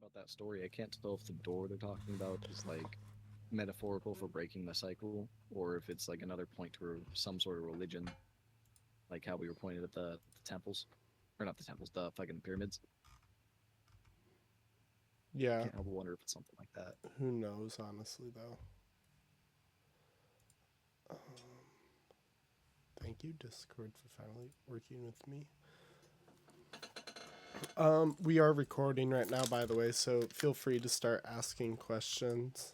about that story, I can't tell if the door they're talking about is like metaphorical for breaking the cycle, or if it's like another point to some sort of religion, like how we were pointed at the temples, or not the temples, the fucking pyramids. Yeah, Can't help but wonder if it's something like that. who knows, honestly, though. Um, Thank you, Discord, for finally working with me. We are recording right now, by the way, so feel free to start asking questions.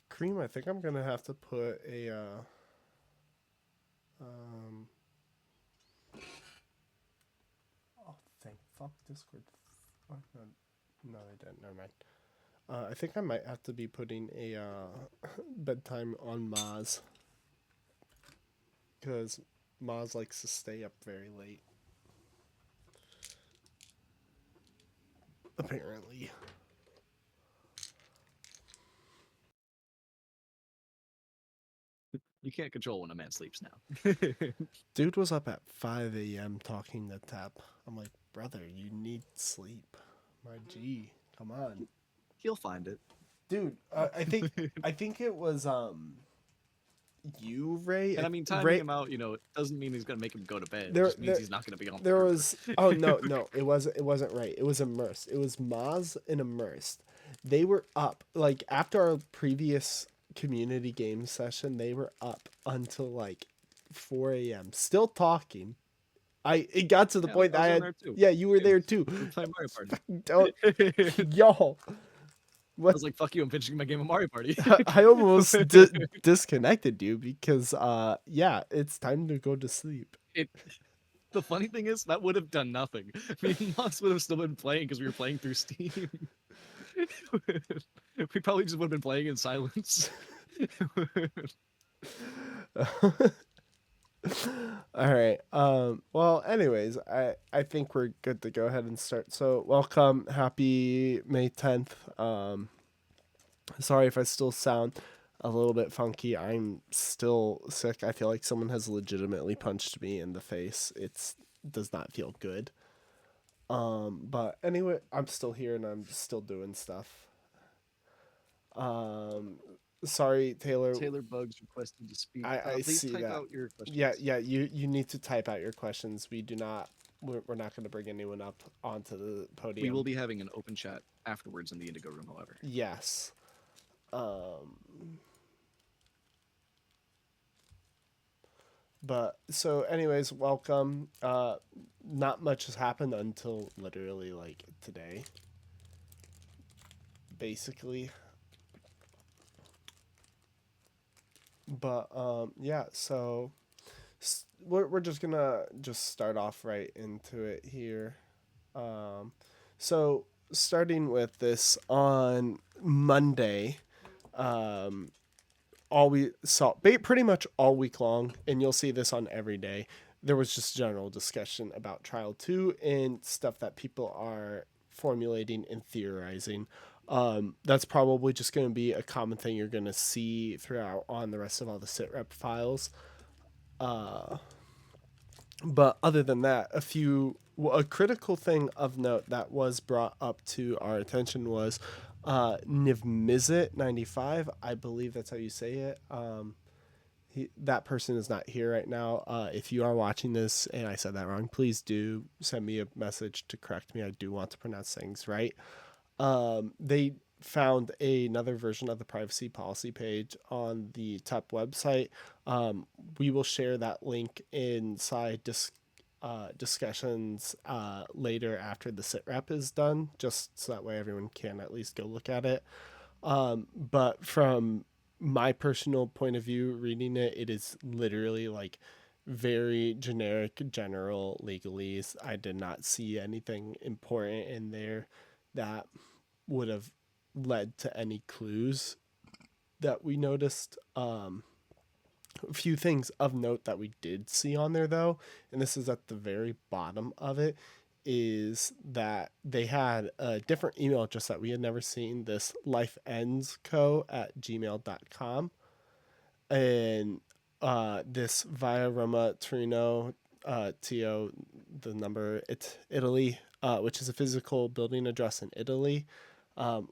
Cream, I think I'm gonna have to put a um oh thank fuck Discord. Oh, no, no, they didn't. Never mind. I think I might have to be putting a bedtime on Maz because Maz likes to stay up very late. Apparently, You can't control when a man sleeps now. dude was up at 5 a.m. talking to Tap. I'm like, brother, you need sleep. My G, come on, He'll find it. dude. I think it was you, And Ray. I mean, timing Ray, him out, doesn't mean he's gonna make him go to bed. It there just means there he's not gonna be on the there server. was oh no no it wasn't right, it was immersed, it was Maz and immersed. They were up like after our previous community game session, they were up until like 4 a.m. still talking. It got to the Yeah, point I that I was in had, there too. yeah, you were Same. there too. We were playing Mario Party. Don't, I yo, what? was like, "Fuck you! I'm finishing my game of Mario Party." I almost disconnected you because yeah, it's time to go to sleep. it. The funny thing is, that would have done nothing. Me and Moss would have still been playing because we were playing through Steam. We probably just would have been playing in silence. All right. Well, anyways, I think we're good to go ahead and start. So, welcome. Happy May 10th. Sorry if I still sound a little bit funky. I'm still sick. I feel like someone has legitimately punched me in the face. It's does not feel good. But anyway, I'm still here and I'm still doing stuff. Um, Sorry, Taylor. Taylor Bugs requested to speak. I Please see type that. out your Yeah, questions. yeah. You need to type out your questions. We do not. We're not going to bring anyone up onto the We will podium. be having an open chat afterwards in the Indigo Room, however. Yes. Um. But so, anyways, welcome. Not much has happened until literally like today, basically. But yeah. So we're just gonna just start off right into it here. Um, so starting with this on Monday, um, all we saw pretty much all week long, and you'll see this on every day. There was just general discussion about Trial 2 and stuff that people are formulating and theorizing. That's probably just going to be a common thing you're going to see throughout on the rest of all the SitRep files. But other than that, a critical thing of note that was brought up to our attention was Nivmizit95. I believe that's how you say it. That person is not here right now. If you are watching this and I said that wrong, please do send me a message to correct me. I do want to pronounce things right. They found another version of the privacy policy page on the TEP website. We will share that link inside discussions later after the SitRep is done, just so that way everyone can at least go look at it. But from my personal point of view, reading it, it is literally like very generic, general legalese. I did not see anything important in there that would have led to any clues that we noticed. A few things of note that we did see on there, though, and this is at the very bottom of it, is that they had a different email address that we had never seen, this lifeendsco@gmail.com. And this via Roma Torino, TO, the number, it's Italy, which is a physical building address in Italy.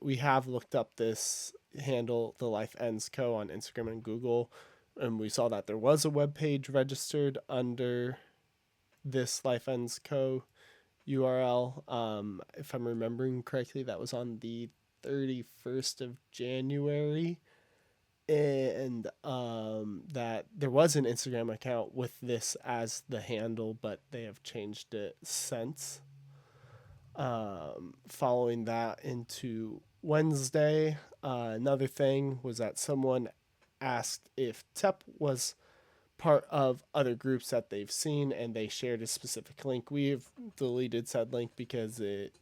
We have looked up this handle, the Life Ends Co., on Instagram and Google, and we saw that there was a web page registered under this Life Ends Co. URL. If I'm remembering correctly, that was on the 31st of January. And that there was an Instagram account with this as the handle, but they have changed it since. Following that into Wednesday, another thing was that someone asked if TEP was part of other groups that they've seen, and they shared a specific link. We've deleted said link because it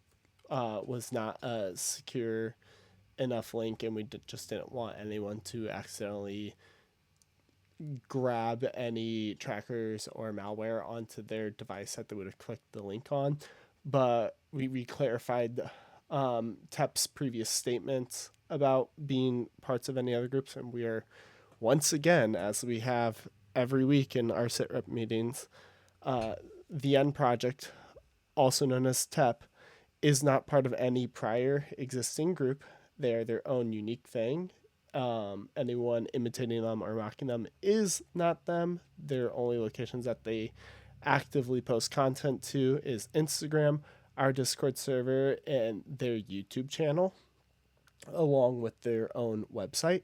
was not a secure enough link, and we just didn't want anyone to accidentally grab any trackers or malware onto their device that they would have clicked the link on. But we clarified TEP's previous statements about being parts of any other groups, and we are once again, as we have every week in our SitRep meetings, the N project, also known as TEP, is not part of any prior existing group. They are their own unique thing. Anyone imitating them or mocking them is not them. Their only locations that they actively post content to is Instagram, our Discord server, and their YouTube channel, along with their own website.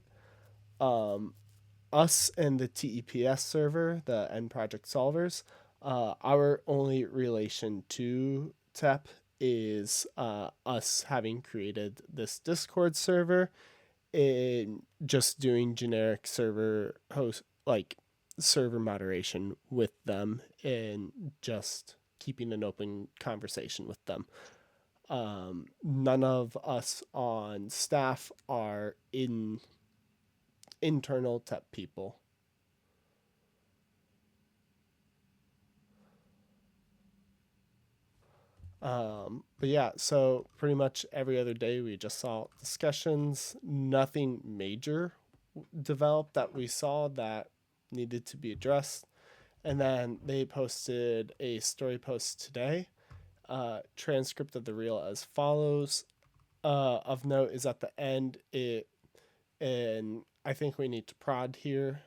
Us and the TEPS server, the End Project Solvers, our only relation to TEP is us having created this Discord server and just doing generic server host, like server moderation with them, and just keeping an open conversation with them. None of us on staff are internal TEP people. But yeah, so pretty much every other day we just saw discussions. Nothing major developed that we saw that needed to be addressed. And then they posted a story post today, transcript of the reel as follows. Of note is at the end, and I think we need to prod here,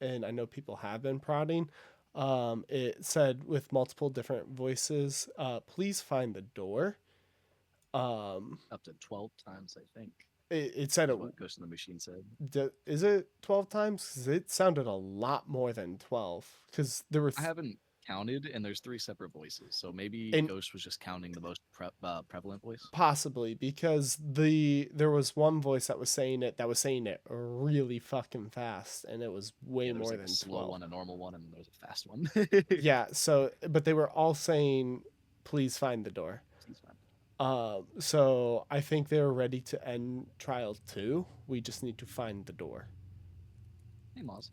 and I know people have been prodding. It said with multiple different voices, please find the door. Um, Up to 12 times, I think, it said is it. what Ghost in the Machine said. Is it 12 times? Because it sounded a lot more than 12. Because there were. I haven't counted, and there's three separate voices, so maybe And Ghost was just counting the most prevalent voice. possibly because there was one voice that was saying it really fucking fast, and it was way Yeah, there was more like than a slow 12. one, a normal one, and there was a fast one. Yeah, so but they were all saying please find the door. He's fine. So I think they're ready to end trial 2. We just need to find the door. Hey, Moz.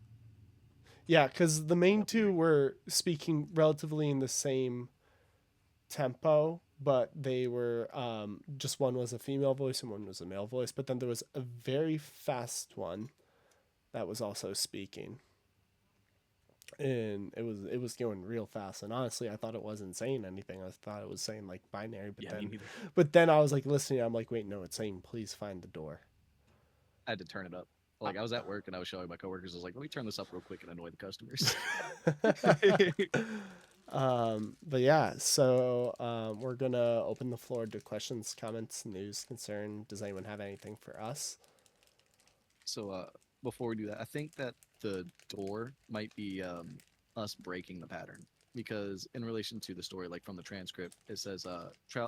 Yeah, because the main That'd be two great. were speaking relatively in the same tempo, but they were just one was a female voice and one was a male voice. But then there was a very fast one that was also speaking, and it was going real fast. And honestly, I thought it wasn't saying anything. I thought it was saying like binary. But Yeah, me then, neither. but then I was like listening. I'm like, wait, no, it's saying please find the door. I had to turn it up. Like I was at work and I was showing my coworkers. I was like, "Let me turn this up real quick and annoy the customers." But yeah, so we're gonna open the floor to questions, comments, news, concern. Does anyone have anything for us? So before we do that, I think that the door might be us breaking the pattern because in relation to the story, like from the transcript, it says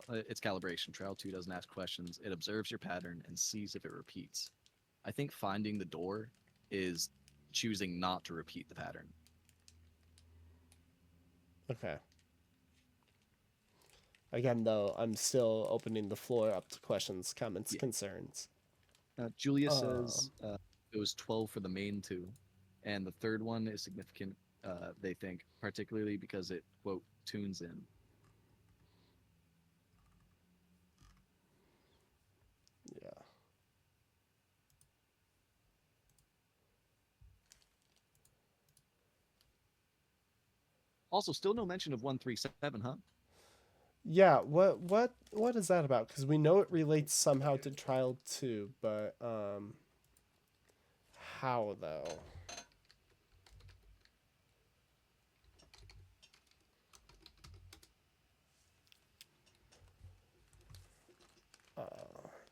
it's calibration. Trial two doesn't ask questions; it observes your pattern and sees if it repeats. I think finding the door is choosing not to repeat the pattern. Okay. Again, though, I'm still opening the floor up to questions, comments, Yeah. concerns. Julia Um, says it was 12 for the main two, and the third one is significant. They think, particularly because it quote tunes in. yeah. Also, still no mention of 137, huh? Yeah, what is that about? Because we know it relates somehow to trial two, but how though?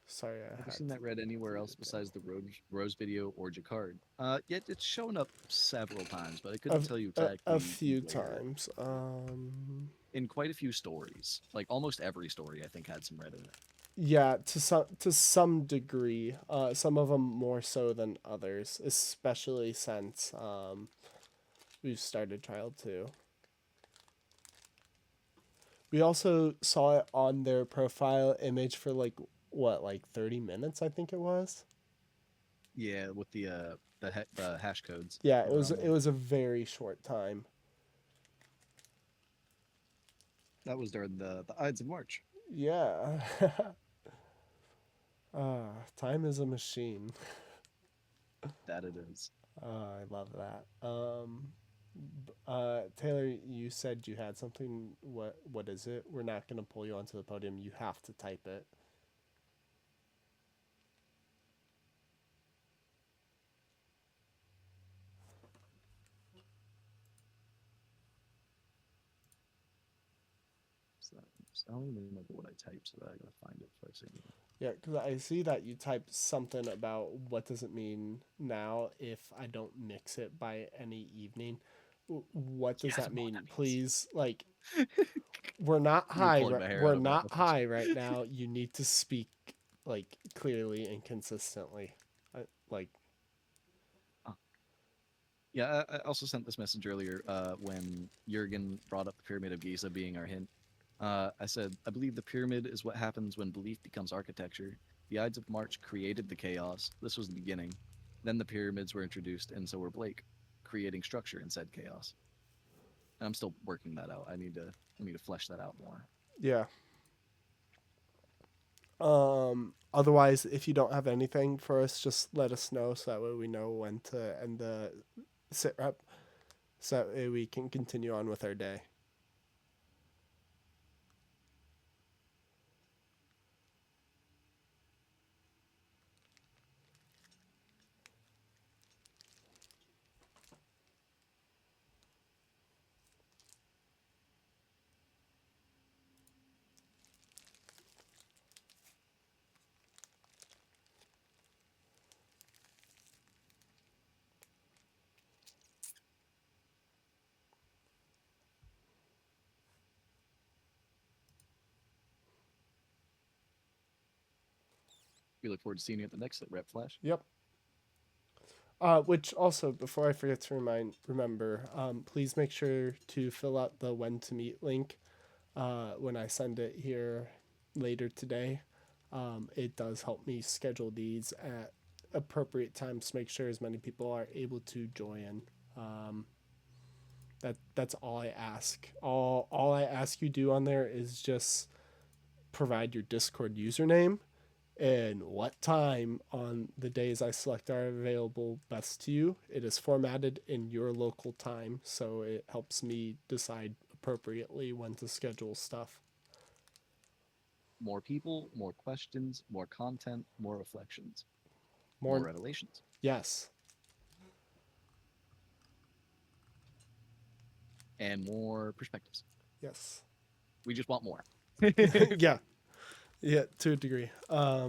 Sorry, I Have you had seen to that read anywhere delete else it again. besides the Rose video or Jacquard? Yet it's shown up several times, but I couldn't A, tell you a exactly few where. times. In quite a few stories, like almost every story, I think had some red in it. Yeah, to some degree. Some of them more so than others, especially since we've started trial two. We also saw it on their profile image for like what, like 30 minutes, I think it was. Yeah, with the hash codes Yeah, that were on it there. was a very short time. That was during the Ides of March. Yeah. Time is a machine. That it is. I love that. Taylor, you said you had something. What is it? We're not gonna pull you onto the podium. You have to type it. So, I don't even remember what I typed, so I gotta find it before I say anything. Yeah, because I see that you typed something about what does it mean now if I don't mix it by any evening. What Yeah, does I that don't know what mean? that means. Please, like, we're not You're high. pulling my hair We're out of my not office. high right now. You need to speak like clearly and consistently. Like, Oh. Yeah, I also sent this message earlier when Jurgen brought up the Pyramid of Giza being our hint. I said, I believe the pyramid is what happens when belief becomes architecture. The Ides of March created the chaos. This was the beginning. Then the pyramids were introduced, and so were Blake, creating structure in said chaos. And I'm still working that out. I need to flesh that out more. yeah. Otherwise, if you don't have anything for us, just let us know so that way we know when to end the sit rep, so that way we can continue on with our day. We look forward to seeing you at the next rep flash. Yep. Which also, before I forget to remember, please make sure to fill out the when to meet link when I send it here later today. It does help me schedule these at appropriate times to make sure as many people are able to join. Um, that's all I ask. All I ask you do on there is just provide your Discord username and what time on the days I select are available best to you. It is formatted in your local time, so it helps me decide appropriately when to schedule stuff. More people, more questions, more content, more reflections, more More, revelations. yes. and more perspectives. Yes. We just want more. Yeah. Yeah, to a degree. I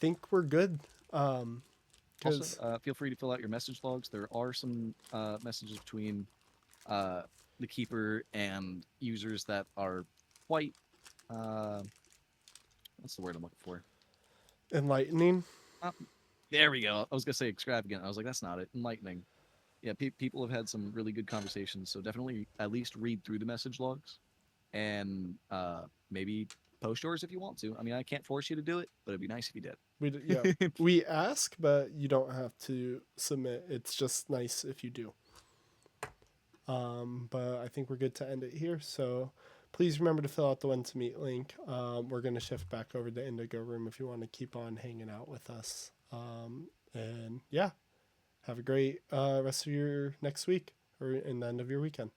think we're good. Also, Because feel free to fill out your message logs. There are some messages between uh, the keeper and users that are quite uh, what's the word I'm looking for? enlightening. Uh, there we go. I was gonna say extravagant. I was like, that's not it. Enlightening. Yeah, people have had some really good conversations. So definitely at least read through the message logs and maybe post yours if you want to. I mean, I can't force you to do it, but it'd be nice if you Yeah, did. we ask, but you don't have to submit. It's just nice if you do. But I think we're good to end it here. So please remember to fill out the when to meet link. We're going to shift back over to Indigo Room if you want to keep on hanging out with us. And yeah, have a great rest of your next week or in the end of your weekend.